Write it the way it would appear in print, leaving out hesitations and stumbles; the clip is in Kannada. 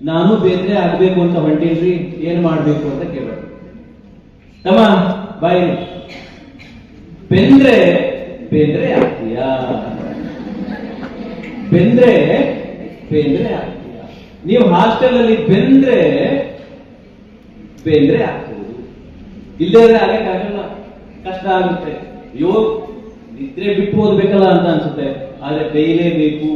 ನಾನು ಬೇಂದ್ರೆ ಆಗ್ಬೇಕು ಅಂತ ಹೊಂಟೀನ್ರಿ, ಏನ್ ಮಾಡ್ಬೇಕು ಅಂತ ಕೇಳೋದು. ತಮ್ಮ ಬಾಯಿ, ಬೆಂದ್ರೆ ಬೇಂದ್ರೆ ಆಗ್ತೀಯಾ? ಬೆಂದ್ರೆ ಬೇಂದ್ರೆ ಆಗ್ತೀಯಾ? ನೀವು ಹಾಸ್ಟೆಲ್ ಅಲ್ಲಿ ಬೆಂದ್ರೆ ಬೇಂದ್ರೆ ಆಗ್ತದೆ, ಇಲ್ಲದ್ರೆ ಆಗಕ್ಕಾಗಲ್ಲ, ಕಷ್ಟ ಆಗುತ್ತೆ. ಅಯ್ಯೋ ನಿದ್ರೆ ಬಿಟ್ಟು ಓದ್ಬೇಕಲ್ಲ ಅಂತ ಅನ್ಸುತ್ತೆ, ಆದ್ರೆ ಬೇಯಲೇಬೇಕು.